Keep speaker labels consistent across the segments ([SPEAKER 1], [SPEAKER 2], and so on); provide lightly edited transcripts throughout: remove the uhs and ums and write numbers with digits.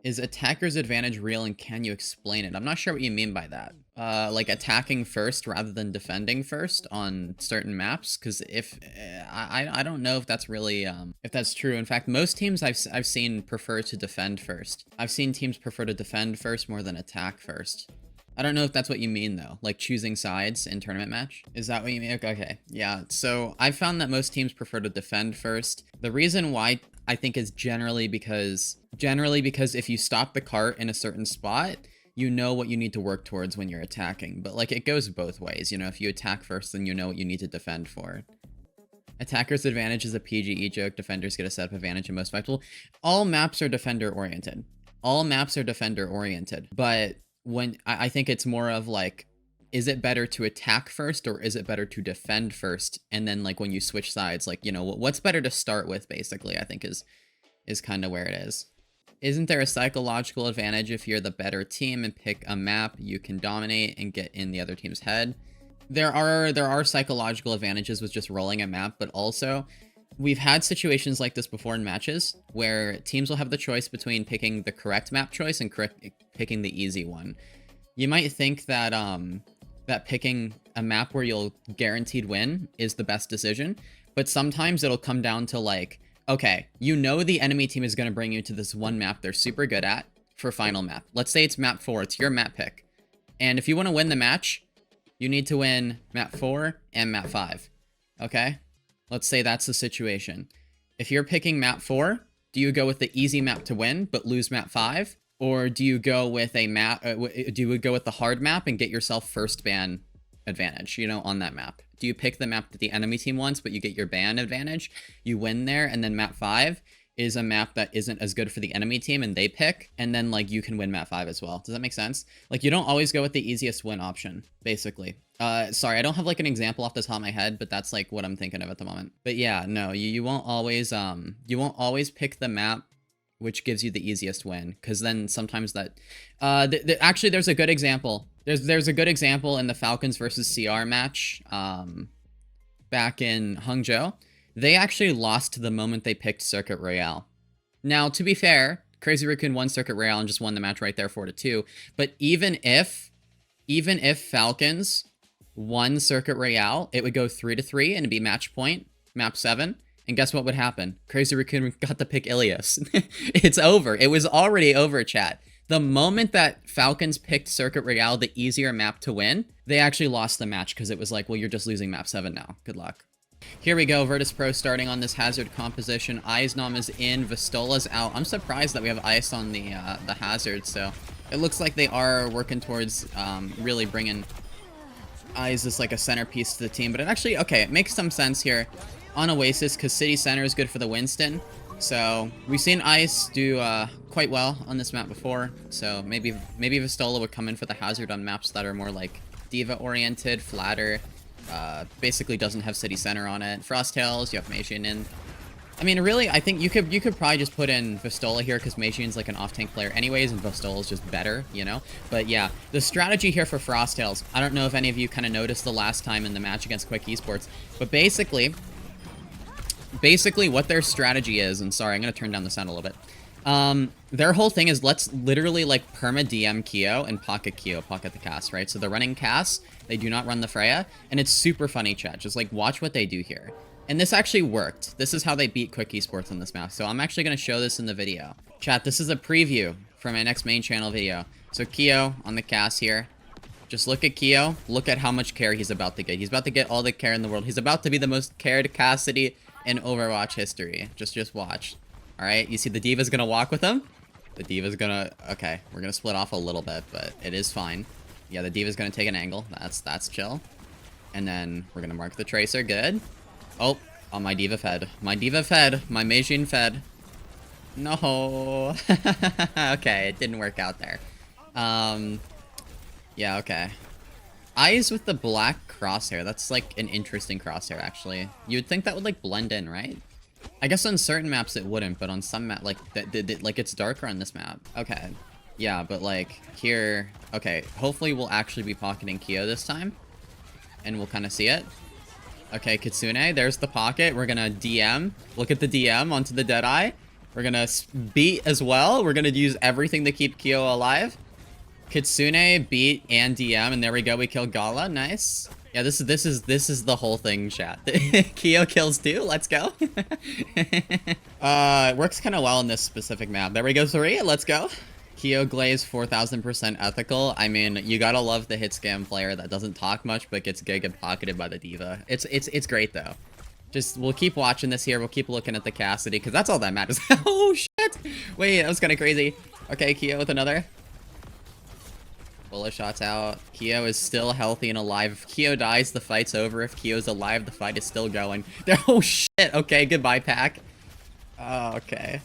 [SPEAKER 1] Is attacker's advantage real and can you explain it? I'm not sure what you mean by that. Like attacking first rather than defending first on certain maps, because if I don't know if that's really if that's true. In fact, most teams I've seen prefer to defend first. I've seen teams prefer to defend first more than attack first. I don't know if that's what you mean though, like choosing sides in tournament match. Is that what you mean? Okay, yeah. So I found that most teams prefer to defend first. The reason why I think is generally because if you stop the cart in a certain spot, you know what you need to work towards when you're attacking. But like it goes both ways, you know, if you attack first, then you know what you need to defend for. Attacker's advantage is a PGE joke. Defenders get a setup advantage in most effective. All maps are defender oriented. All maps are defender oriented. But when I think it's more of like, is it better to attack first or is it better to defend first? And then like when you switch sides, like, you know, what's better to start with basically, I think is kind of where it is. Isn't there a psychological advantage if you're the better team and pick a map you can dominate and get in the other team's head? There are psychological advantages with just rolling a map, but also we've had situations like this before in matches where teams will have the choice between picking the correct map choice and picking the easy one. You might think that that picking a map where you'll guaranteed win is the best decision, but sometimes it'll come down to like, okay, you know the enemy team is going to bring you to this one map they're super good at for final map. Let's say it's map 4, it's your map pick. And if you want to win the match, you need to win map 4 and map 5. Okay? Let's say that's the situation. If you're picking map 4, do you go with the easy map to win but lose map 5? Or do you go with a map, do you go with the hard map and get yourself first ban advantage, you know, on that map? Do you pick the map that the enemy team wants, but you get your ban advantage? You win there, and then map 5 is a map that isn't as good for the enemy team, and they pick, and then, like, you can win map 5 as well. Does that make sense? Like, you don't always go with the easiest win option, basically. Sorry, I don't have, like, an example off the top of my head, but that's, like, what I'm thinking of at the moment. But yeah, no, you won't always pick the map which gives you the easiest win, because then sometimes that actually there's a good example. There's a good example in the Falcons versus CR match back in Hangzhou. They actually lost the moment they picked Circuit Royale. Now, to be fair, Crazy Raccoon won Circuit Royale and just won the match right there 4-2. But even if Falcons won Circuit Royale, it would go 3-3 and it'd be match point, map 7. And guess what would happen? Crazy Raccoon got to pick Ilias. It's over. It was already over, chat. The moment that Falcons picked Circuit Royale, the easier map to win, they actually lost the match because it was like, well, you're just losing map 7 now. Good luck. Here we go. Virtus Pro starting on this Hazard composition. Eisnom is in. Vistola's out. I'm surprised that we have Ice on the Hazard, so it looks like they are working towards really bringing Ice as like a centerpiece to the team. But it actually, okay, it makes some sense here. On Oasis, because City Center is good for the Winston. So we've seen Ice do quite well on this map before. So maybe Vistola would come in for the Hazard on maps that are more like Diva oriented, flatter. Basically doesn't have City Center on it. Frosttails, you have Meishin in. I mean, really, I think you could probably just put in Vistola here because Meishin's like an off-tank player anyways, and Vistola's just better, you know? But yeah, the strategy here for Frosttails, I don't know if any of you kind of noticed the last time in the match against Quick Esports, but basically what their strategy is, and sorry, I'm going to turn down the sound a little bit. Their whole thing is let's literally like perma DM Kyo and pocket the Cass, right? So they're running Cass, they do not run the Freya, and it's super funny, chat. Just like watch what they do here. And this actually worked. This is how they beat Quick Esports on this map. So I'm actually going to show this in the video. Chat, this is a preview for my next main channel video. So Kyo on the Cass here. Just look at Kyo. Look at how much care he's about to get. He's about to get all the care in the world. He's about to be the most cared Cassidy in Overwatch history. Just watch. Alright, you see the Diva's gonna walk with him? The Diva's gonna... Okay, we're gonna split off a little bit, but it is fine. Yeah, the Diva's gonna take an angle. That's chill. And then we're gonna mark the Tracer. Good. Oh, my Diva fed. My Diva fed. My Meijin fed. No. Okay, it didn't work out there. Yeah, okay. Eyes with the black crosshair. That's like an interesting crosshair, actually. You'd think that would like blend in, right? I guess on certain maps it wouldn't, but on some map, like like it's darker on this map. Okay. Yeah, but like here, okay. Hopefully we'll actually be pocketing Kyo this time, and we'll kind of see it. Okay, Kitsune, there's the pocket. We're gonna DM. Look at the DM onto the Deadeye. We're gonna beat as well. We're gonna use everything to keep Kyo alive. Kitsune, beat, and DM, and there we go. We killed Gala. Nice. Yeah, this is the whole thing, chat. Kyo kills 2. Let's go. It works kind of well in this specific map. There we go, 3. Let's go. Kyo Glaze 4000% ethical. I mean, you gotta love the hit scam player that doesn't talk much but gets giga pocketed by the diva. It's great though. Just we'll keep watching this here. We'll keep looking at the Cassidy because that's all that matters. Oh shit! Wait, that was kind of crazy. Okay, Kyo with another. Bullet shots out. Kyo is still healthy and alive. If Kyo dies, the fight's over. If Kyo's alive, the fight is still going. Oh shit! Okay, goodbye, pack. Oh, okay.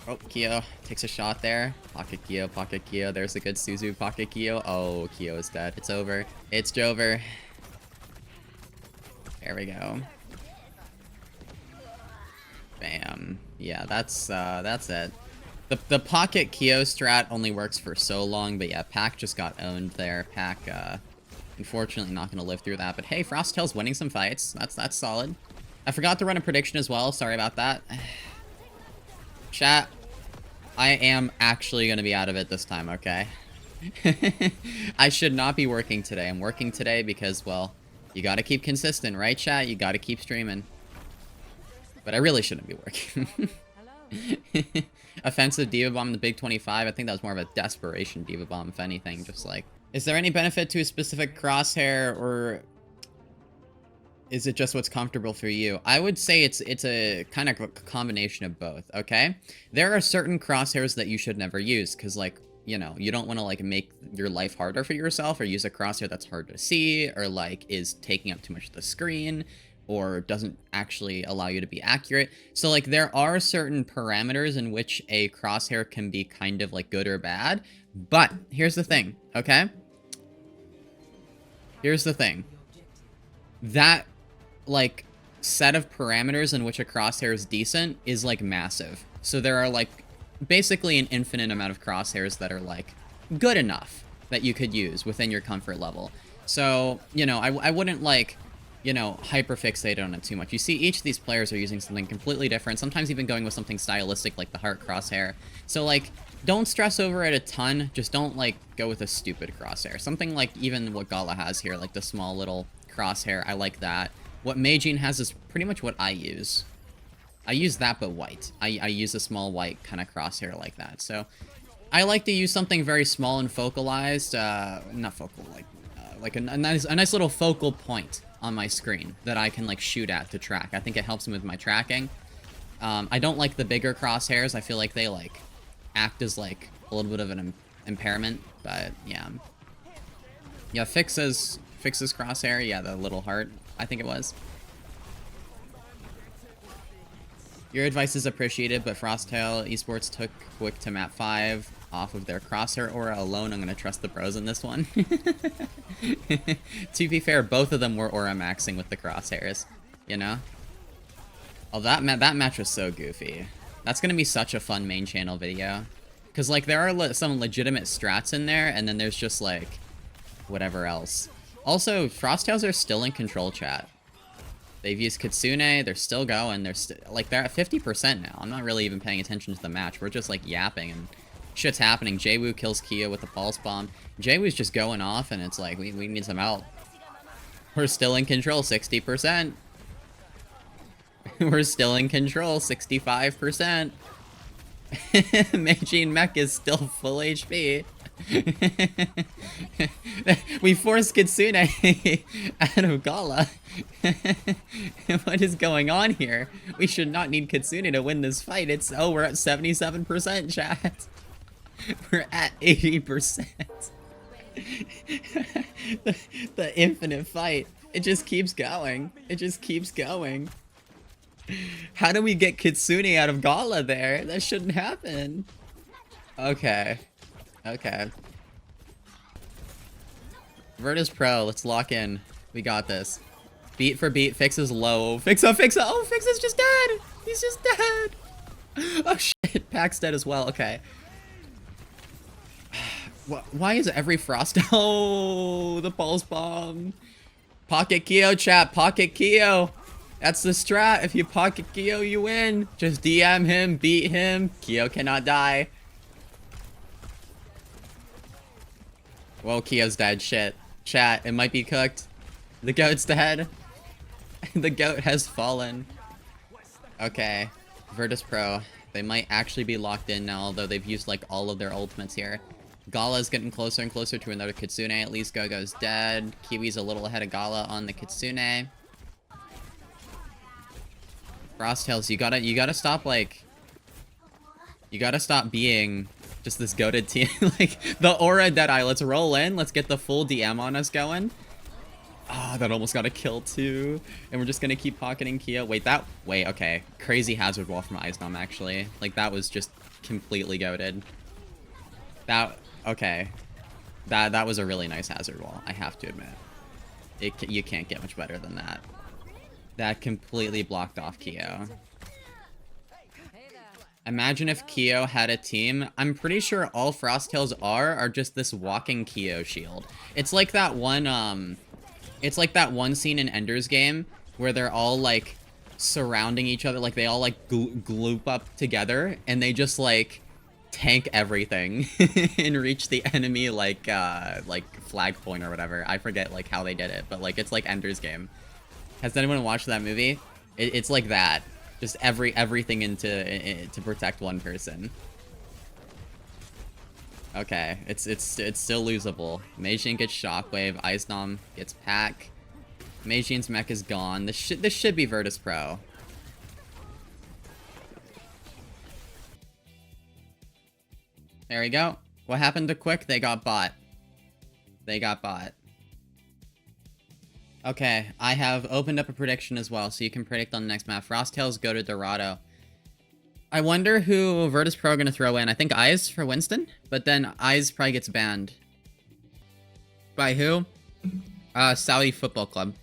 [SPEAKER 1] Oh, Kyo takes a shot there. Pocket Kyo, pocket Kyo. There's a good Suzu pocket Kyo. Oh, Kyo is dead. It's over. It's Jover. There we go. Bam. Yeah, that's it. The pocket Kyo strat only works for so long, but yeah, Pack just got owned there. Pack, unfortunately not gonna live through that. But hey, Frosttail's winning some fights. That's solid. I forgot to run a prediction as well. Sorry about that. Chat, I am actually gonna be out of it this time, okay? I should not be working today. I'm working today because, well, you gotta keep consistent, right, chat? You gotta keep streaming. But I really shouldn't be working. Offensive Diva Bomb in the Big 25. I think that was more of a desperation Diva Bomb, if anything. Just like, is there any benefit to a specific crosshair, or is it just what's comfortable for you? I would say it's a kind of a combination of both, okay? There are certain crosshairs that you should never use, because, like, you know, you don't want to, like, make your life harder for yourself, or use a crosshair that's hard to see, or, like, is taking up too much of the screen, or doesn't actually allow you to be accurate. So, like, there are certain parameters in which a crosshair can be kind of, like, good or bad. But here's the thing, okay? Here's the thing. That, like, set of parameters in which a crosshair is decent is, like, massive. So there are, like, basically an infinite amount of crosshairs that are, like, good enough that you could use within your comfort level. So, you know, I wouldn't, like, you know, hyper-fixated on it too much. You see, each of these players are using something completely different, sometimes even going with something stylistic like the heart crosshair. So, like, don't stress over it a ton, just don't, like, go with a stupid crosshair. Something like even what Gala has here, like the small little crosshair, I like that. What Meijin has is pretty much what I use. I use that, but white. I use a small white kind of crosshair like that. So, I like to use something very small and focalized, not focal, like a nice little focal point on my screen that I can, like, shoot at to track. I think it helps me with my tracking. I don't like the bigger crosshairs. I feel like they, like, act as, like, a little bit of an impairment, but yeah. Yeah, fixes crosshair. Yeah, the little heart, I think it was. Your advice is appreciated, but Frosttail eSports took Quick to map 5 off of their crosshair aura alone. I'm gonna trust the pros in this one. To be fair, both of them were aura maxing with the crosshairs, you know? Oh, that match was so goofy. That's gonna be such a fun main channel video. Because, like, there are some legitimate strats in there, and then there's just, like, whatever else. Also, Frosttails are still in control, chat. They've used Kitsune, they're still going, they're at 50% now. I'm not really even paying attention to the match. We're just, like, yapping, and shit's happening. Jwoo kills Kyo with a pulse bomb. Jwoo's just going off, and it's like, we need some help. We're still in control, 60%. We're still in control, 65%. Meijin Mech is still full HP. We forced Kitsune out of Gala. What is going on here? We should not need Kitsune to win this fight. We're at 77%, chat. We're at 80%. The infinite fight. It just keeps going. It just keeps going. How do we get Kitsune out of Gala there? That shouldn't happen. Okay. Okay. Virtus Pro, let's lock in. We got this. Beat for beat, Fix is low. Fix up! Oh, Fix is just dead! He's just dead! Oh shit, Pack's dead as well, okay. Why is every Frost... Oh, the pulse bomb. Pocket Kyo, chat, Pocket Kyo. That's the strat. If you pocket Kyo, you win. Just DM him, beat him. Kyo cannot die. Whoa, Kyo's dead. Shit. Chat, it might be cooked. The goat's dead. The goat has fallen. Okay. Virtus Pro. They might actually be locked in now, although they've used like all of their ultimates here. Gala's getting closer and closer to another Kitsune. At least Gogo's dead. Kiwi's a little ahead of Gala on the Kitsune. Frosttails, you gotta stop, like... You gotta stop being just this goated team. Like, the Aura Deadeye, let's roll in. Let's get the full DM on us going. Ah, that almost got a kill too. And we're just gonna keep pocketing Kyo. Wait, okay. Crazy hazard wall from Icenom, actually. Like, that was just completely goated. Okay. That was a really nice hazard wall, I have to admit. You can't get much better than that. That completely blocked off Kyo. Imagine if Kyo had a team. I'm pretty sure all Frosttails are just this walking Kyo shield. It's like that one, it's like that one scene in Ender's Game where they're all, like, surrounding each other. Like, they all, like, gloop up together, and they just, like, tank everything and reach the enemy, like flag point or whatever. I forget, like, how they did it, but, like, it's like Ender's Game. Has anyone watched that movie? It's like that. Just everything to protect one person. Okay, it's still losable. Meijin gets Shockwave. Icenom gets Pack. Meijin's mech is gone. This should be Virtus Pro. There we go. What happened to Quick? They got bot. They got bot. Okay, I have opened up a prediction as well, so you can predict on the next map. Frosttails go to Dorado. I wonder who Virtus Pro are going to throw in. I think Eyes for Winston, but then Eyes probably gets banned. By who? Saudi Football Club.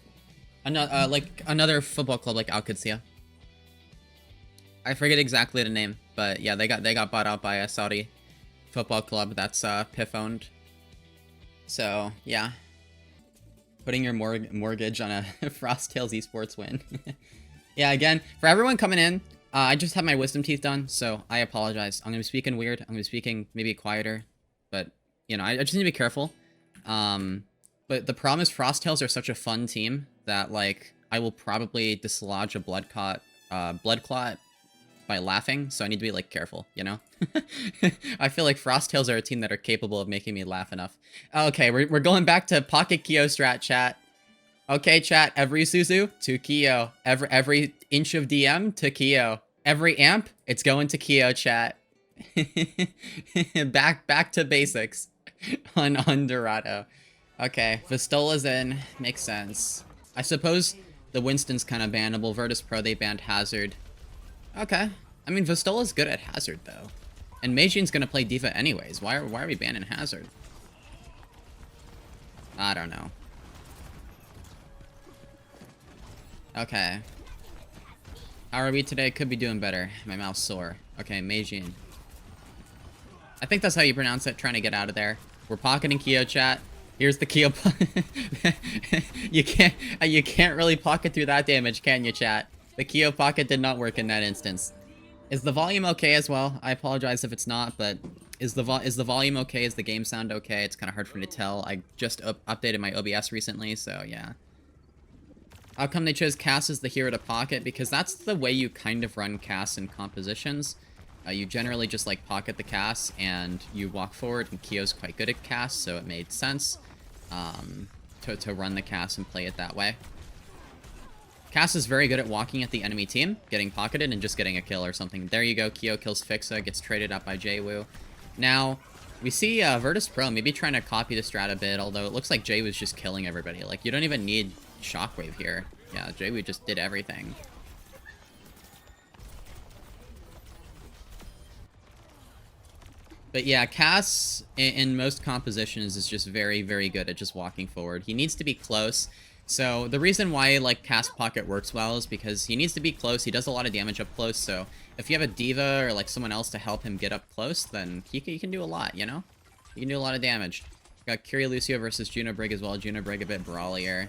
[SPEAKER 1] Another football club like Al-Qudsiya. I forget exactly the name, but yeah, they got bought out by a Saudi football club that's PIF owned. So, yeah. Putting your mortgage on a Frosttails eSports win. Yeah, again, for everyone coming in, I just had my wisdom teeth done, so I apologize. I'm going to be speaking weird. I'm going to be speaking maybe quieter, but, you know, I just need to be careful. But the problem is Frosttails are such a fun team that, like, I will probably dislodge a blood clot by laughing, so I need to be, like, careful, you know? I feel like Frosttails are a team that are capable of making me laugh enough. Okay, we're going back to Pocket Kyo strat, chat. Okay, chat, every Suzu to Kyo. Every inch of DM to Kyo. Every amp, it's going to Kyo, chat. back to basics on Dorado. Okay, Vistola's in. Makes sense. I suppose the Winston's kind of bannable. Virtus Pro, they banned Hazard. Okay. I mean, Vistola's good at Hazard, though. And Meijin's gonna play D.Va anyways. Why are we banning Hazard? I don't know. Okay. How are we today? Could be doing better. My mouth's sore. Okay, Meijin. I think that's how you pronounce it. Trying to get out of there. We're pocketing Kyo, chat. Here's the Kyo. you can't really pocket through that damage, can you, chat? The Kyo pocket did not work in that instance. Is the volume okay as well? I apologize if it's not, but is the volume okay? Is the game sound okay? It's kind of hard for me to tell. I just updated my OBS recently, so yeah. How come they chose Cass as the hero to pocket? Because that's the way you kind of run Cass in compositions. You generally just like pocket the Cass and you walk forward, and Kyo's quite good at Cass, so it made sense to run the Cass and play it that way. Cass is very good at walking at the enemy team, getting pocketed, and just getting a kill or something. There you go, Kyo kills Fixa, gets traded up by Jwoo. Now, we see Virtus Pro maybe trying to copy the strat a bit, although it looks like Jwoo's just killing everybody. Like, you don't even need Shockwave here. Yeah, Jwoo just did everything. But yeah, Cass, in most compositions, is just very, very good at just walking forward. He needs to be close. So the reason why, like, Cass Pocket works well is because he needs to be close. He does a lot of damage up close, so if you have a D.Va or, like, someone else to help him get up close, then he can do a lot, you know? He can do a lot of damage. Got Curie Lucio versus Juno Brig as well. Juno Brig a bit brawlier.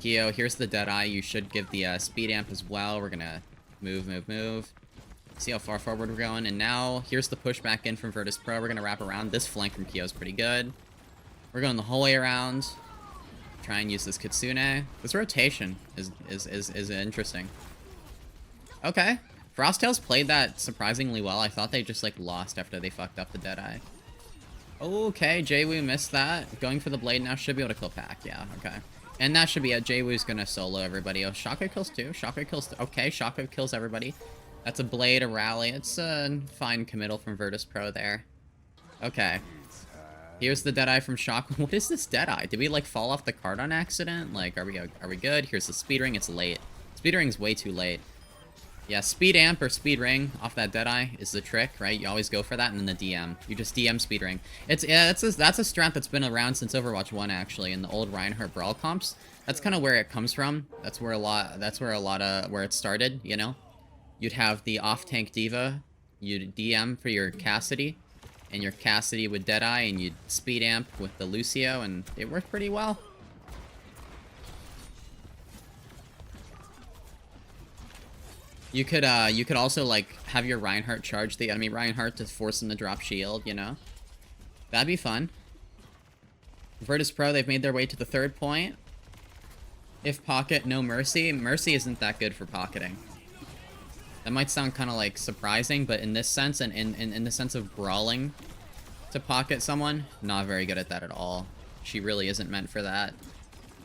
[SPEAKER 1] Kyo, here's the Deadeye. You should give the speed amp as well. We're gonna move. See how far forward we're going. And now, here's the push back in from Virtus Pro. We're gonna wrap around. This flank from Kyo is pretty good. We're going the whole way around. Try and use this Kitsune. This rotation is interesting. Okay. Frosttails played that surprisingly well. I thought they just, like, lost after they fucked up the Deadeye. Okay, JWoo missed that. Going for the blade now. Should be able to kill Pack. Yeah, okay. And that should be it. JWoo's gonna solo everybody. Oh, Shockwave kills too. Shockwave kills... Okay, Shockwave kills everybody. That's a blade, a rally. It's a fine committal from Virtus Pro there. Okay. Here's the Deadeye from Shockwave. What is this Deadeye? Did we, like, fall off the card on accident? Like, are we good? Here's the speed ring. It's late. Speed ring's way too late. Yeah, speed amp or speed ring off that Deadeye is the trick, right? You always go for that, and then the DM. You just DM speed ring. It's that's a strat that's been around since Overwatch 1 actually, in the old Reinhardt Brawl comps. That's kind of where it comes from. That's where a lot of where it started, you know? You'd have the off-tank diva, you'd DM for your Cassidy, and your Cassidy with Deadeye, and you'd speed amp with the Lucio, and it worked pretty well. You could also, like, have your Reinhardt charge the enemy Reinhardt to force him to drop shield, you know? That'd be fun. Virtus Pro, they've made their way to the 3rd point. If pocket, no Mercy. Mercy isn't that good for pocketing. That might sound kind of, like, surprising, but in this sense, and in the sense of brawling to pocket someone, not very good at that at all. She really isn't meant for that.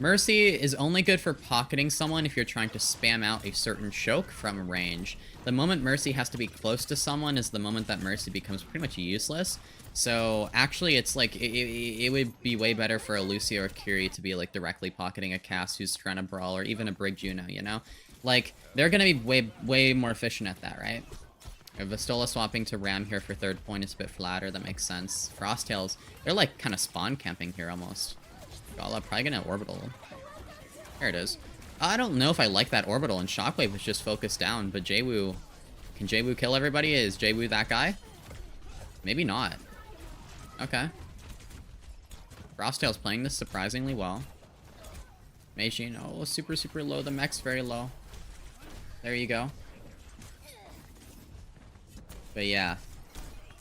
[SPEAKER 1] Mercy is only good for pocketing someone if you're trying to spam out a certain choke from range. The moment Mercy has to be close to someone is the moment that Mercy becomes pretty much useless. So, actually, it's like, it would be way better for a Lucio or Kiri to be, like, directly pocketing a Cass who's trying to brawl, or even a Brig Juno, you know? Like, they're gonna be way more efficient at that, right? Vistola swapping to Ram here for 3rd point is a bit flatter, that makes sense. Frosttails, they're, like, kind of spawn camping here, almost. Gala probably gonna orbital. There it is. I don't know if I like that orbital, and Shockwave is just focused down, but JWoo... Can JWoo kill everybody? Is JWoo that guy? Maybe not. Okay. Frosttail's playing this surprisingly well. Meijin, oh, super low. The mech's very low. There you go. But yeah.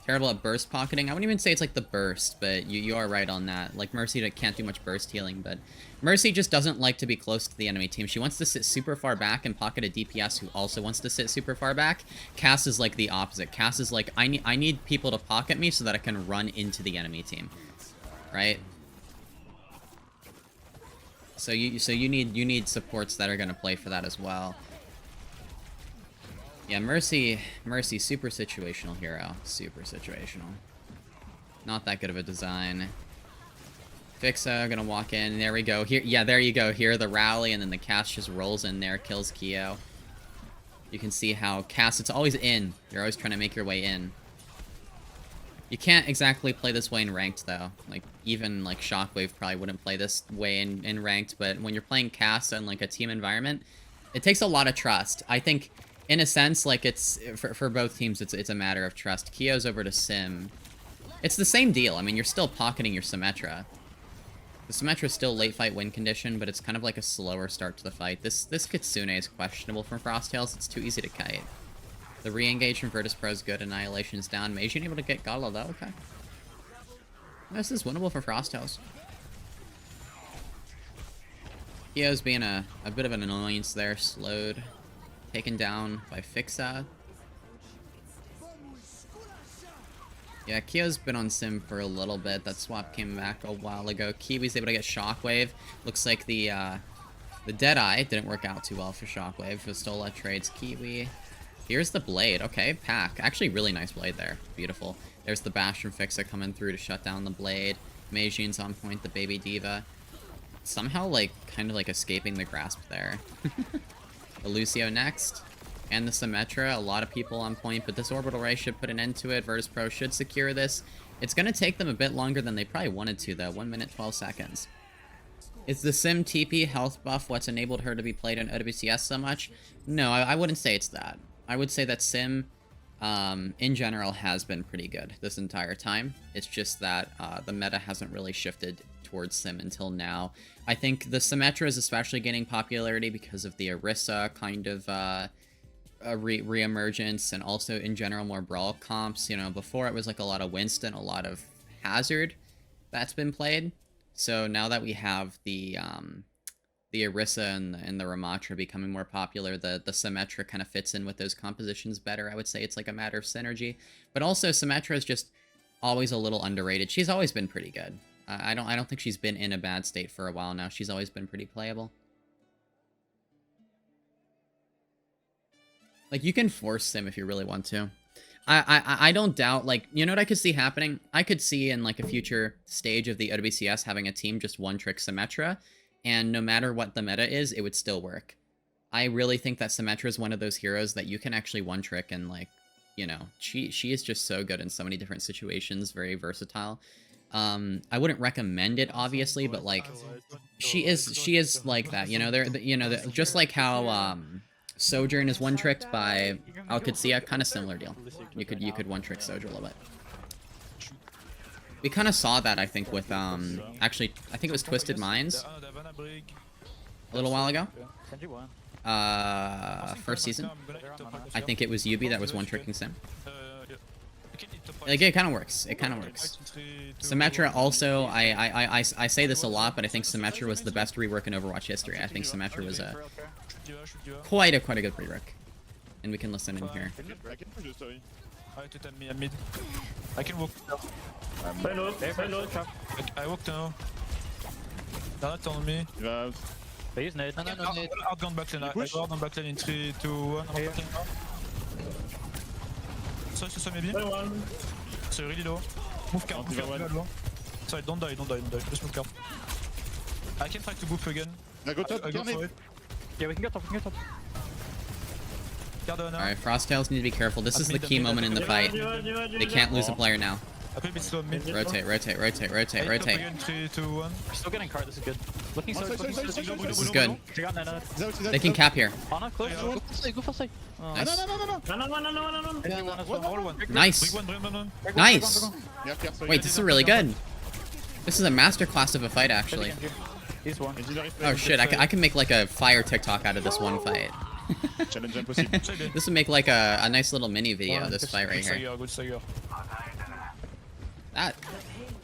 [SPEAKER 1] Terrible at burst pocketing. I wouldn't even say it's like the burst, but you are right on that. Like, Mercy can't do much burst healing, but Mercy just doesn't like to be close to the enemy team. She wants to sit super far back and pocket a DPS who also wants to sit super far back. Cass is like the opposite. Cass is like, I need people to pocket me so that I can run into the enemy team. Right? So you need supports that are gonna play for that as well. Yeah, Mercy, super situational hero. Super situational. Not that good of a design. Fixa gonna walk in. There we go. Here, yeah, there you go. Here, the rally, and then the Cass just rolls in there, kills Kyo. You can see how Cass, it's always in. You're always trying to make your way in. You can't exactly play this way in ranked, though. Like, even, like, Shockwave probably wouldn't play this way in ranked, but when you're playing Cass in, like, a team environment, it takes a lot of trust. I think... In a sense, like, it's for both teams, it's a matter of trust. Kyo's over to Sim. It's the same deal. I mean, you're still pocketing your Symmetra. The Symmetra's still late fight win condition, but it's kind of like a slower start to the fight. This Kitsune is questionable from Frosttails. It's too easy to kite. The re-engage from Virtus Pro is good. Annihilation's down. Meijin able to get Gala, though. Okay. This is winnable for Frosttails. Kyo's being a bit of an annoyance there. Slowed. Taken down by Fixa. Yeah, Kyo's been on Sim for a little bit. That swap came back a while ago. Kiwi's able to get Shockwave. Looks like the Deadeye didn't work out too well for Shockwave. Vistola trades Kiwi. Here's the Blade. Okay, Pack. Actually, really nice Blade there. Beautiful. There's the Bash from Fixa coming through to shut down the Blade. Meijin's on point, the Baby Diva. Somehow, like, kind of like escaping the grasp there. The Lucio next. And the Symmetra. A lot of people on point, but this Orbital Ray should put an end to it. Virtus Pro should secure this. It's going to take them a bit longer than they probably wanted to, though. 1 minute, 12 seconds. Is the Sim TP health buff what's enabled her to be played in OWCS so much? No, I wouldn't say it's that. I would say that Sim, in general, has been pretty good this entire time. It's just that the meta hasn't really shifted towards Sim until now. I think the Symmetra is especially gaining popularity because of the Orisa kind of re-emergence, and also in general more Brawl comps. You know, before it was like a lot of Winston, a lot of Hazard that's been played. So now that we have the Orisa and the Ramatra becoming more popular, the Symmetra kind of fits in with those compositions better. I would say it's like a matter of synergy. But also Symmetra is just always a little underrated. She's always been pretty good. I don't think she's been in a bad state for a while now. She's always been pretty playable. Like, you can force Sim if you really want to. I don't doubt, like, you know what I could see happening? I could see in, like, a future stage of the OWCS having a team just one-trick Symmetra, and no matter what the meta is, it would still work. I really think that Symmetra is one of those heroes that you can actually one-trick and, like, you know, she is just so good in so many different situations, very versatile. I wouldn't recommend it, obviously, but, like, she is like that, you know, just like how, Sojourn is one-tricked by OWCS, kind of similar deal. You could one-trick Sojourn a little bit. We kind of saw that, I think, with, actually, I think it was Twisted Minds a little while ago. First season. I think it was Yubi that was one-tricking Sim. Like, it kind of works. It kind of works. Symmetra also, I say this a lot, but I think Symmetra was the best rework in Overwatch history. I think Symmetra was quite a good rework. And we can listen in here.
[SPEAKER 2] I can walk now. I walk now. They're not on me.
[SPEAKER 3] They use nade.
[SPEAKER 2] I'll go on backlane. I go out on backlane in 3, 2, 1. Sorry, so maybe. So really low. Move card, move card, low. Sorry, don't die. Just move card. I can try to boop again.
[SPEAKER 4] I go top,
[SPEAKER 2] I go for it.
[SPEAKER 3] Yeah, we can get top,
[SPEAKER 1] Alright, Frosttails need to be careful. This is the key moment in the fight. They can't lose a player now. Rotate.
[SPEAKER 2] Again, 3, 2, 1.
[SPEAKER 3] We're still getting card, this is good. Looking so
[SPEAKER 1] This is good. They can cap here.
[SPEAKER 3] Anna, close. Go for side.
[SPEAKER 1] Nice. Nice. Wait, this is really good. This is a masterclass of a fight, actually. Oh shit, I can make like a fire TikTok out of this one fight. This would make like a nice little mini video of this fight right here.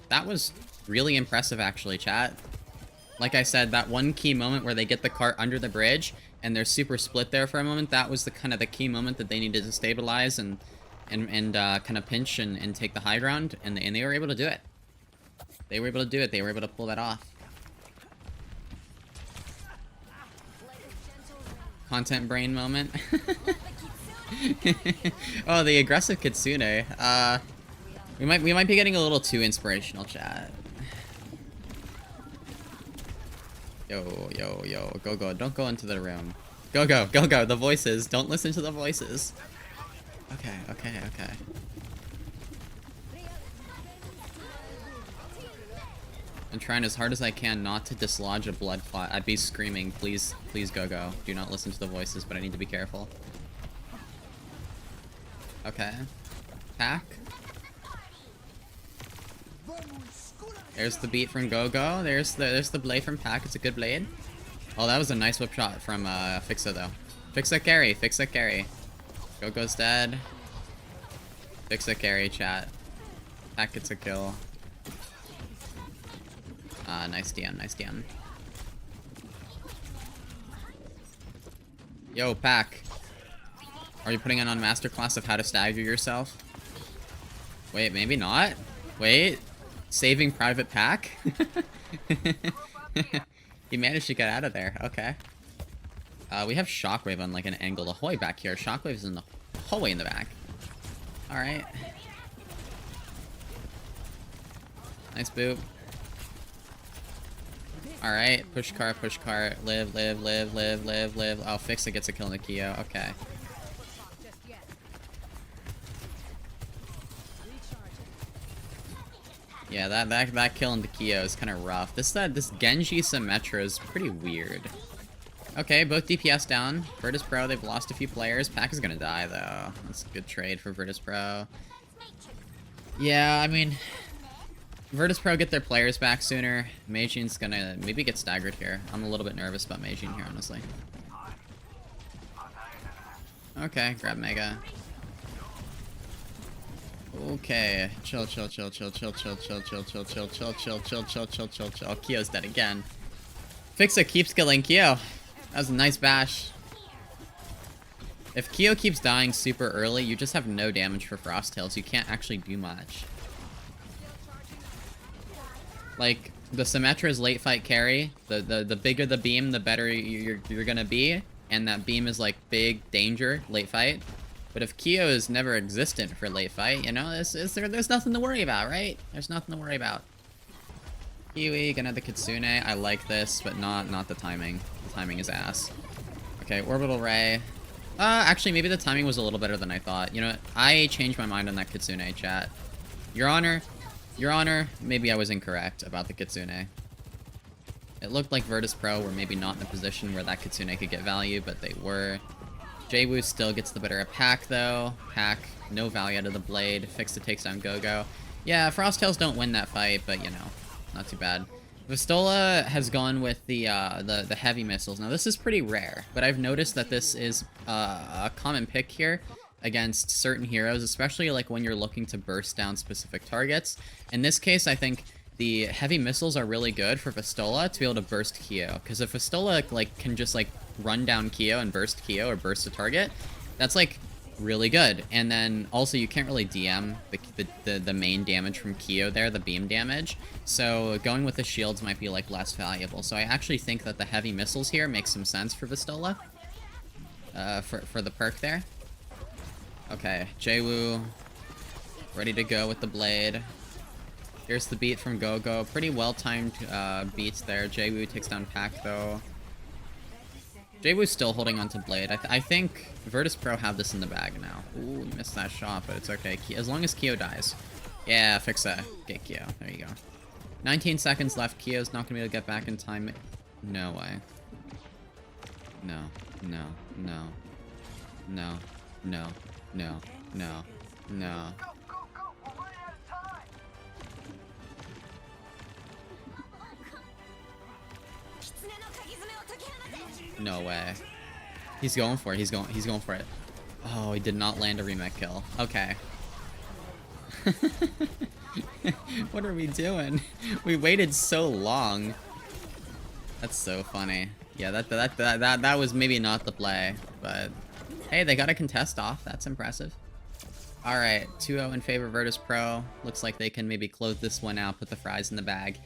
[SPEAKER 1] That was really impressive, actually, chat. Like I said, that one key moment where they get the cart under the bridge and they're super split there for a moment, that was the kind of the key moment that they needed to stabilize and kind of pinch and take the high ground, and they were able to do it. They were able to do it. They were able to pull that off. Content brain moment. Oh, the aggressive Kitsune. We might be getting a little too inspirational, chat. Yo, go. Don't go into the room. Go. The voices. Don't listen to the voices. Okay. I'm trying as hard as I can not to dislodge a blood clot. I'd be screaming, please, go. Do not listen to the voices, but I need to be careful. Okay. Pack. There's the beat from Go-Go. There's the blade from Pack. It's a good blade. Oh, that was a nice whip shot from Fixa, though. Fixa carry. Go-Go's dead. Fixa carry, chat. Pack gets a kill. Nice DM. Yo, Pack. Are you putting on masterclass of how to stagger yourself? Wait, maybe not. Wait. Saving Private Pack? He managed to get out of there. Okay. We have Shockwave on like an angled Ahoy back here. Shockwave's in the whole way in the back. Alright. Nice boop. Alright, push cart, live. Oh, Fixa gets a kill in the Kyo, okay. Yeah, that kill in the Kyo is kind of rough. This Genji Symmetra is pretty weird. Okay, both DPS down. Virtus Pro, they've lost a few players. Pack is gonna die, though. That's a good trade for Virtus Pro. Yeah, I mean... Virtus Pro get their players back sooner. Meijin's gonna maybe get staggered here. I'm a little bit nervous about Meijin here, honestly. Okay, grab Mega. Okay, chill. Oh, Kyo's dead again. Fixa keeps killing Kyo. That was a nice bash. If Kyo keeps dying super early, you just have no damage for Frost Tails. You can't actually do much. Like, the Symmetra's late fight carry, the bigger the beam, the better you're gonna be. And that beam is like big danger late fight. But if Kyo is never existent for late fight, you know, there's nothing to worry about, right? There's nothing to worry about. Kiwi, gonna have the Kitsune. I like this, but not the timing. The timing is ass. Okay, Orbital Ray. Actually, maybe the timing was a little better than I thought. You know what? I changed my mind on that Kitsune, chat. Your Honor, maybe I was incorrect about the Kitsune. It looked like Virtus Pro were maybe not in a position where that Kitsune could get value, but they were. Jwoo still gets the better of Pack, though. Pack, no value out of the blade. Fixa takes down Gogo. Yeah, Frost Tails don't win that fight, but, you know, not too bad. Vistola has gone with the heavy missiles. Now, this is pretty rare, but I've noticed that this is a common pick here against certain heroes, especially like when you're looking to burst down specific targets. In this case, I think the heavy missiles are really good for Vistola to be able to burst Kyo, because if Vistola like can just like run down Kyo and burst Kyo or burst a target, that's like really good. And then also you can't really DM the main damage from Kyo there, the beam damage. So going with the shields might be like less valuable. So I actually think that the heavy missiles here make some sense for Vistola. For the perk there. Okay, Jwoo ready to go with the blade. Here's the beat from Gogo. Pretty well-timed beats there. Jwoo takes down Pack, though. Jwoo's still holding onto Blade. I think Virtus Pro have this in the bag now. Ooh, you missed that shot, but it's okay. As long as Kyo dies. Yeah, fix that. Get Kyo. There you go. 19 seconds left. Kyo's not going to be able to get back in time. No way. No. No. No. No. No. No. No. No. No way. He's going for it. He's going for it. Oh, he did not land a remake kill. Okay. What are we doing? We waited so long. That's so funny. Yeah, that was maybe not the play, but hey, they got a contest off. That's impressive. All right, 2-0 in favor of Virtus Pro. Looks like they can maybe close this one out, put the fries in the bag.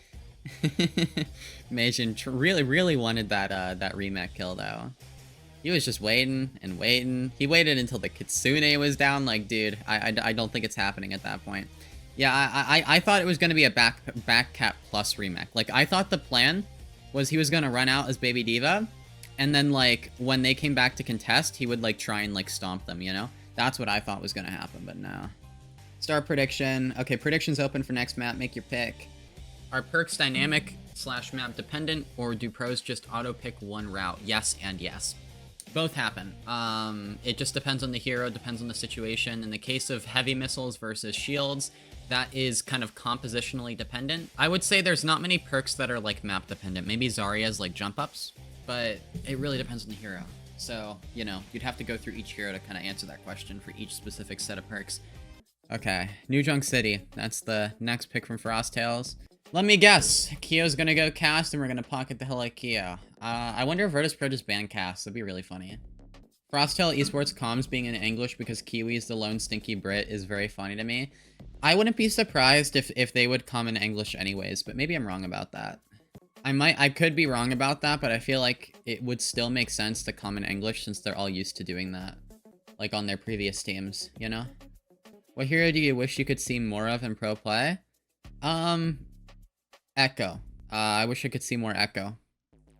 [SPEAKER 1] Meijin really wanted that remake kill though. He was just waiting and waiting. He waited until the Kitsune was down. Like, dude, I don't think it's happening at that point. Yeah, I thought it was gonna be a back cap plus remake. Like, I thought the plan was he was gonna run out as Baby Diva, and then like when they came back to contest, he would like try and like stomp them. You know, that's what I thought was gonna happen, but no. Start prediction. Okay, predictions open for next map. Make your pick. Are perks dynamic / map dependent, or do pros just auto pick one route? Yes and yes. Both happen. It just depends on the hero, depends on the situation. In the case of heavy missiles versus shields, that is kind of compositionally dependent. I would say there's not many perks that are like map dependent. Maybe Zarya's like jump ups, but it really depends on the hero. So, you know, you'd have to go through each hero to kind of answer that question for each specific set of perks. Okay, New Junk City. That's the next pick from Frost Tails. Let me guess. Kyo's gonna go cast, and we're gonna pocket the hell out of Kyo. I wonder if Virtus Pro just banned cast. That'd be really funny. Frosttail eSports comms being in English because Kiwi's the lone stinky Brit is very funny to me. I wouldn't be surprised if they would come in English anyways, but maybe I'm wrong about that. I could be wrong about that, but I feel like it would still make sense to come in English since they're all used to doing that. Like on their previous teams, you know? What hero do you wish you could see more of in pro play? Echo. I wish I could see more Echo.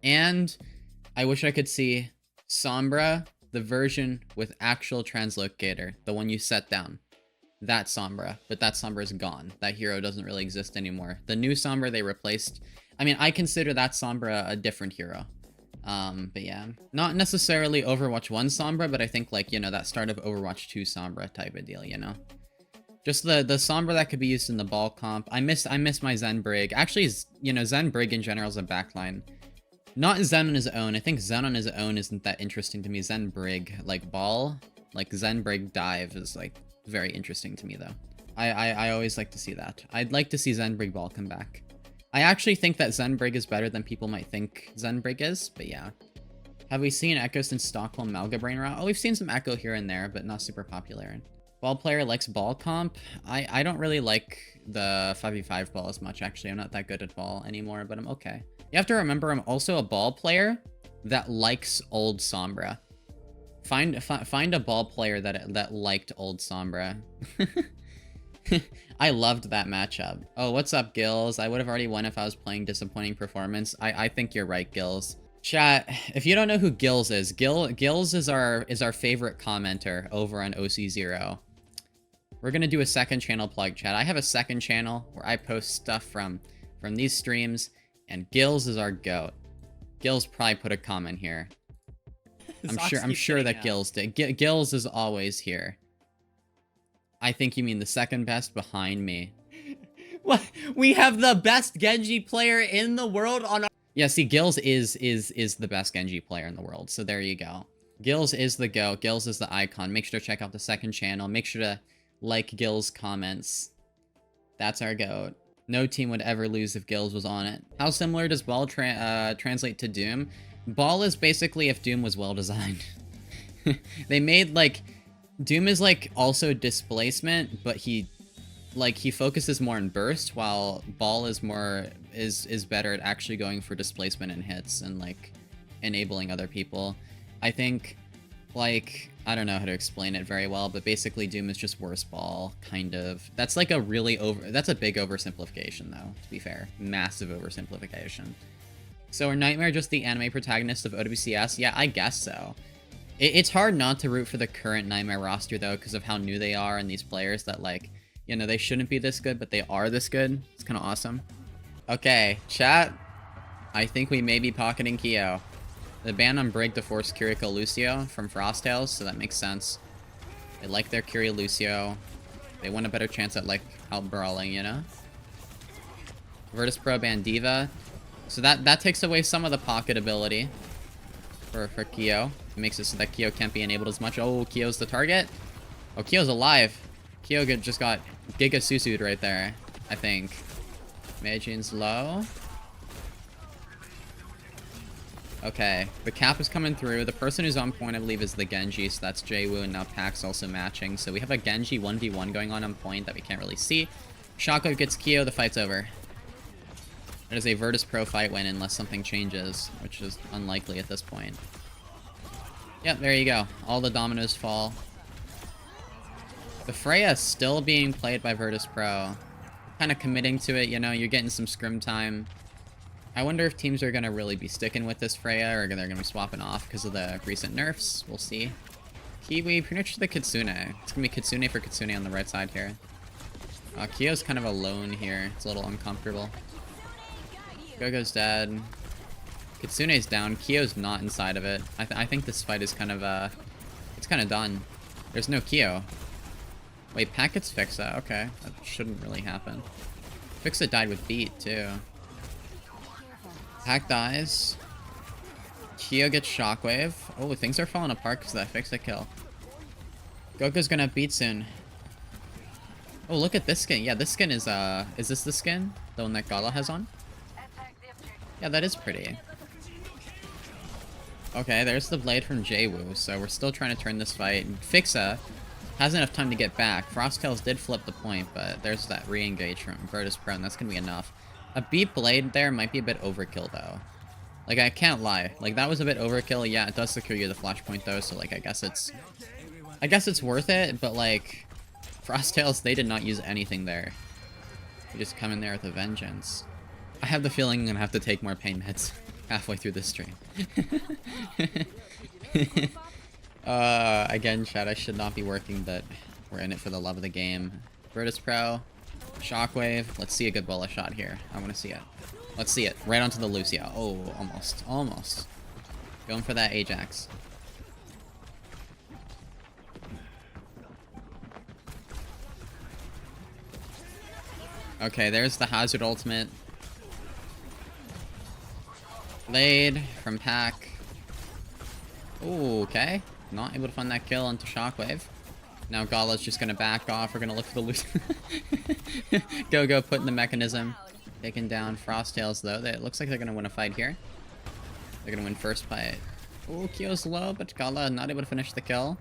[SPEAKER 1] And I wish I could see Sombra, the version with actual translocator, the one you set down. That Sombra, but that Sombra is gone. That hero doesn't really exist anymore. The new Sombra they replaced, I mean, I consider that Sombra a different hero. But yeah, not necessarily Overwatch 1 Sombra, but I think like, you know, that start of Overwatch 2 Sombra type of deal, you know? Just the Sombra that could be used in the ball comp. I miss my Zen Brig. Actually, you know, Zen Brig in general is a backline. Not Zen on his own. I think Zen on his own isn't that interesting to me. Zen Brig, like ball, like Zen Brig dive is like very interesting to me though. I always like to see that. I'd like to see Zen Brig ball come back. I actually think that Zen Brig is better than people might think Zen Brig is, but yeah. Have we seen Echo since Stockholm Malgabrain route? Oh, we've seen some Echo here and there, but not super popular. Ball player likes ball comp. I don't really like the 5v5 ball as much, actually. I'm not that good at ball anymore, but I'm okay. You have to remember, I'm also a ball player that likes old Sombra. Find a ball player that liked old Sombra. I loved that matchup. Oh, what's up, Gills? I would have already won if I was playing disappointing performance. I think you're right, Gills. Chat, if you don't know who Gills is, Gills is our favorite commenter over on OC0. We're gonna do a second channel plug, chat. I have a second channel where I post stuff from these streams, and Gills is our goat. Gills probably put a comment here. I'm sure that Gills did. Gills is always here. I think you mean the second best behind me. What? We have the best Genji player in the world on our... Yeah, see, Gills is the best Genji player in the world, so there you go. Gills is the GOAT. Gills is the icon. Make sure to check out the second channel. Make sure to like Gills' comments. That's our GOAT. No team would ever lose if Gills was on it. How similar does Ball translate to Doom? Ball is basically if Doom was well designed. They made, like... Doom is, like, also displacement, but he focuses more on burst, while Ball is better at actually going for displacement and hits and, like, enabling other people. I think, like, I don't know how to explain it very well, but basically Doom is just worse Ball, kind of. That's, like, that's a big oversimplification, though, to be fair. Massive oversimplification. So are Nightmare just the anime protagonist of OWCS? Yeah, I guess so. It's hard not to root for the current Nightmare roster, though, because of how new they are and these players that, like, you know, they shouldn't be this good, but they are this good. It's kind of awesome. Okay, chat. I think we may be pocketing Kyo. The ban on Brig to force Kiriko Lucio from Frosttails, so that makes sense. They like their Kiri Lucio. They want a better chance at, like, out-brawling, you know? Virtus Pro ban Diva. So that takes away some of the pocket ability for Kyo. It makes it so that Kyo can't be enabled as much. Oh, Kyo's the target. Oh, Kyo's alive. Kyo just got Giga Susu'd right there, I think. Meijin's low. Okay, the cap is coming through. The person who's on point, I believe, is the Genji, so that's Jwoo, and now Pack's also matching. So we have a Genji 1v1 going on point that we can't really see. Shockwave gets Kyo, the fight's over. It is a Virtus Pro fight win unless something changes, which is unlikely at this point. Yep, there you go. All the dominoes fall. The Freya is still being played by Virtus Pro. Kind of committing to it, you know, you're getting some scrim time. I wonder if teams are going to really be sticking with this Freya, or they're going to be swapping off because of the recent nerfs. We'll see. Kiwi, pretty much the Kitsune. It's going to be Kitsune for Kitsune on the right side here. Kyo's kind of alone here. It's a little uncomfortable. Gogo's dead. Kitsune's down. Kyo's not inside of it. I think this fight is kind of, it's kind of done. There's no Kyo. Wait, Pack gets Fixa. Okay, that shouldn't really happen. Fixa died with beat, too. Pack dies. Kyo gets Shockwave. Oh, things are falling apart because of that Fixa kill. Goku's gonna beat soon. Oh, look at this skin. Yeah, this skin is this the skin? The one that Gala has on? Yeah, that is pretty. Okay, there's the blade from Jwoo, so we're still trying to turn this fight. Fixa has enough time to get back. Frosttails did flip the point, but there's that re-engage from Virtus Pro, and that's gonna be enough. A beat blade there might be a bit overkill, though. Like, I can't lie. Like, that was a bit overkill. Yeah, it does secure you the flashpoint, though, so, like, I guess it's worth it, but, like, Frosttails, they did not use anything there. They just come in there with a vengeance. I have the feeling I'm gonna have to take more pain meds halfway through this stream. Again, chat, I should not be working, but we're in it for the love of the game. Virtus Pro, Shockwave. Let's see a good bullet shot here. I want to see it. Let's see it. Right onto the Lucio. Oh, almost. Almost. Going for that Ajax. Okay, there's the Hazard ultimate. Blade from Pack. Ooh, okay. Not able to find that kill onto Shockwave. Now Gala's just gonna back off. We're gonna look for the loot. Go, put in the mechanism. Taking down Frosttails, though. It looks like they're gonna win a fight here. They're gonna win first fight. Ooh, Kyo's low, but Gala not able to finish the kill.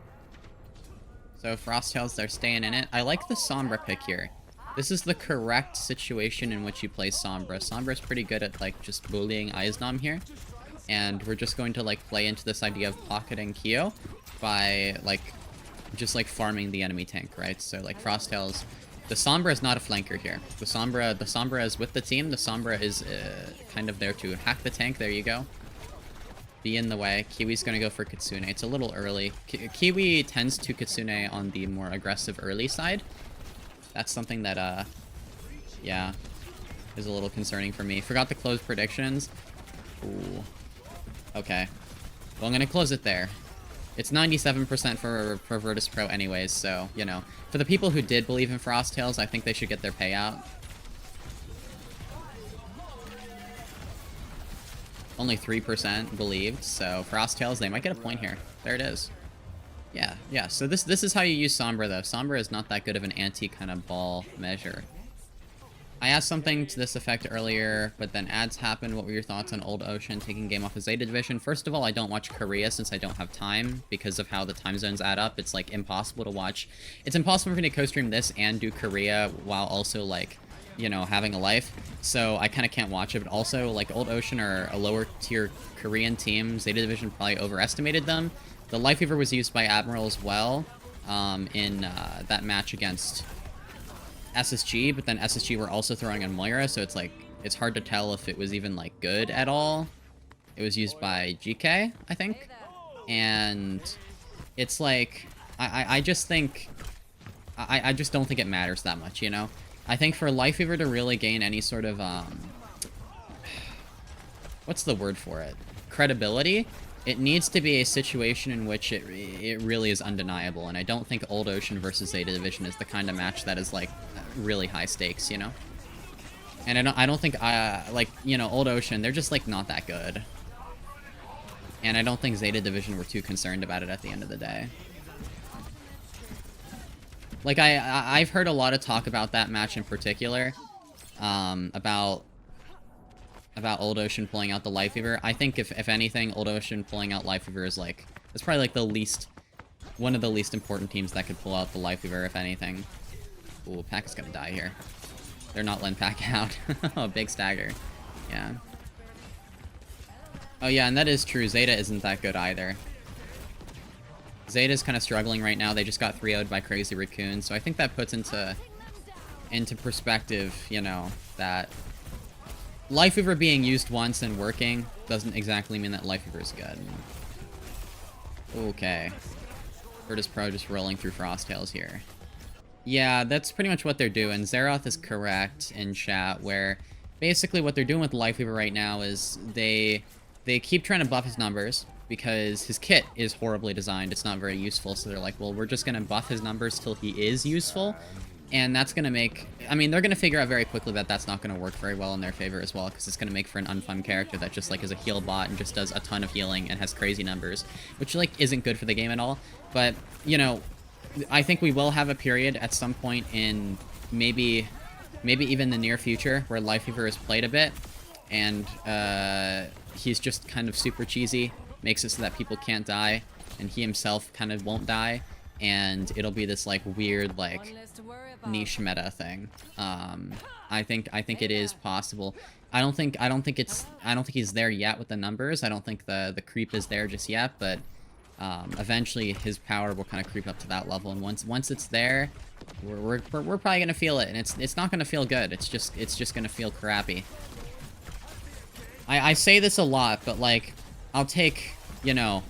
[SPEAKER 1] So Frosttails, they're staying in it. I like the Sombra pick here. This is the correct situation in which you play Sombra. Sombra's pretty good at, like, just bullying Aizdom here. And we're just going to, like, play into this idea of pocketing Kyo by, like, just, like, farming the enemy tank, right? So, like, Frosttails... The Sombra is not a flanker here. The Sombra is with the team. The Sombra is kind of there to hack the tank. There you go. Be in the way. Kiwi's gonna go for Kitsune. It's a little early. Kiwi tends to Kitsune on the more aggressive early side. That's something that, yeah, is a little concerning for me. Forgot to close predictions. Ooh. Okay. Well, I'm gonna close it there. It's 97% for Virtus Pro anyways, so, you know. For the people who did believe in Frosttails, I think they should get their payout. Only 3% believed, so Frosttails, they might get a point here. There it is. Yeah, so this is how you use Sombra, though. Sombra is not that good of an anti-kind of ball measure. I asked something to this effect earlier, but then ads happened. What were your thoughts on Old Ocean taking game off of Zeta Division? First of all, I don't watch Korea since I don't have time because of how the time zones add up. It's, like, impossible to watch. It's impossible for me to co-stream this and do Korea while also, like, you know, having a life. So I kind of can't watch it, but also, like, Old Ocean are a lower tier Korean team. Zeta Division probably overestimated them. The Life Weaver was used by Admiral as well in that match against SSG, but then SSG were also throwing on Moira, so it's like, it's hard to tell if it was even, like, good at all. It was used by GK, I think. And it's like, I just think, I just don't think it matters that much, you know? I think for Life Weaver to really gain any sort of, what's the word for it? Credibility? It needs to be a situation in which it really is undeniable, and I don't think Old Ocean versus Zeta Division is the kind of match that is, like, really high stakes, you know? And I don't think, like, you know, Old Ocean, they're just, like, not that good. And I don't think Zeta Division were too concerned about it at the end of the day. Like, I've heard a lot of talk about that match in particular, about Old Ocean pulling out the Life Weaver. I think if anything, Old Ocean pulling out Life Weaver is, like, it's probably, like, one of the least important teams that could pull out the Life Weaver, if anything. Ooh, Pack is gonna die here. They're not letting Pack out. Oh, big stagger. Yeah. Oh, yeah, and that is true. Zeta isn't that good either. Zeta's kind of struggling right now. They just got 3-0'd by Crazy Raccoon, so I think that puts into perspective, you know, that Life Weaver being used once and working doesn't exactly mean that Life Weaver is good. Okay. Virtus Pro just rolling through Frosttails here. Yeah, that's pretty much what they're doing. Zeroth is correct in chat, where basically what they're doing with Life Weaver right now is they keep trying to buff his numbers because his kit is horribly designed. It's not very useful, so they're like, well, we're just going to buff his numbers till he is useful. And that's going to make... I mean, they're going to figure out very quickly that that's not going to work very well in their favor as well, because it's going to make for an unfun character that just, like, is a heal bot and just does a ton of healing and has crazy numbers, which, like, isn't good for the game at all. But, you know, I think we will have a period at some point in maybe even the near future where Life Weaver is played a bit, and he's just kind of super cheesy, makes it so that people can't die, and he himself kind of won't die, and it'll be this, like, weird, like, niche meta thing. I think it is possible. I don't think he's there yet with the numbers. I don't think the creep is there just yet, but eventually his power will kind of creep up to that level, and once it's there, we're probably gonna feel it, and it's not gonna feel good. It's just gonna feel crappy. I say this a lot, but, like, I'll take, you know,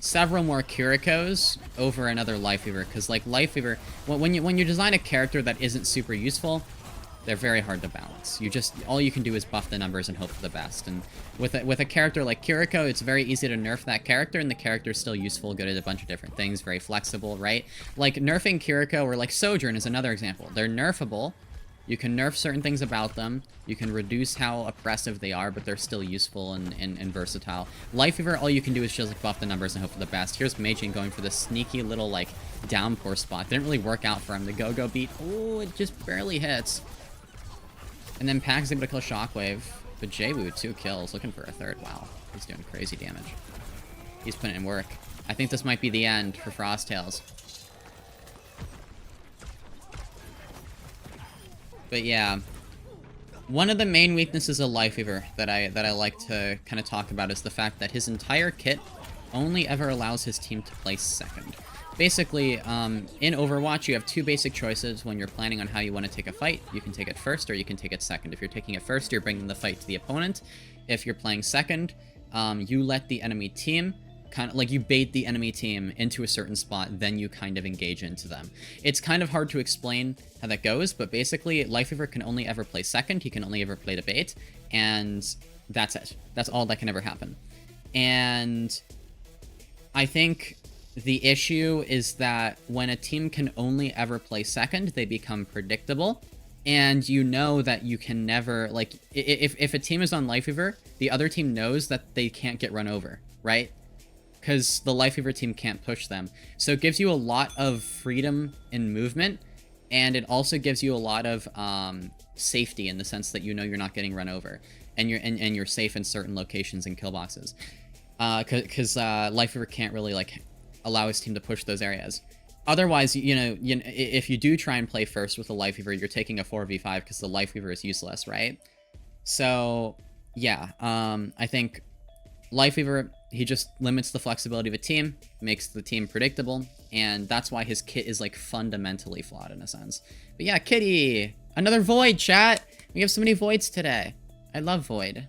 [SPEAKER 1] several more Kirikos over another Life Weaver, because, like, Life Weaver, when you design a character that isn't super useful, they're very hard to balance. All you can do is buff the numbers and hope for the best. And with a character like Kiriko, it's very easy to nerf that character, and the character is still useful, good at a bunch of different things, very flexible, right? Like, nerfing Kiriko, or, like, Sojourn is another example. They're nerfable, You can nerf certain things about them. You can reduce how oppressive they are, but they're still useful and versatile. Life Weaver, all you can do is just like buff the numbers and hope for the best. Here's Meijin going for this sneaky little like downpour spot. Didn't really work out for him. The go-go beat, oh, it just barely hits. And then Pack's able to kill Shockwave. But Jwoo, 2 kills, looking for a 3rd. Wow, he's doing crazy damage. He's putting in work. I think this might be the end for Frosttails. But yeah, one of the main weaknesses of Life Weaver that I like to kind of talk about is the fact that his entire kit only ever allows his team to place 2nd. Basically, in Overwatch, you have 2 basic choices when you're planning on how you want to take a fight. You can take it 1st or you can take it 2nd. If you're taking it 1st, you're bringing the fight to the opponent. If you're playing 2nd, you let the enemy team kind of like you bait the enemy team into a certain spot, then you kind of engage into them. It's kind of hard to explain how that goes, but basically Life Weaver can only ever play 2nd, he can only ever play the bait, and that's it. That's all that can ever happen. And I think the issue is that when a team can only ever play 2nd, they become predictable, and you know that you can never, like, if a team is on Life Weaver, the other team knows that they can't get run over, right? Because the Life Weaver team can't push them. So it gives you a lot of freedom in movement, and it also gives you a lot of safety in the sense that you know you're not getting run over, and you're safe in certain locations and kill boxes. Because Life Weaver can't really like allow his team to push those areas. Otherwise, you know, if you do try and play 1st with a Life Weaver, you're taking a 4v5 because the Life Weaver is useless, right? So yeah, I think Life Weaver, he just limits the flexibility of a team, makes the team predictable, and that's why his kit is like fundamentally flawed in a sense. But yeah, Kitty! Another Void, chat! We have so many Voids today. I love Void.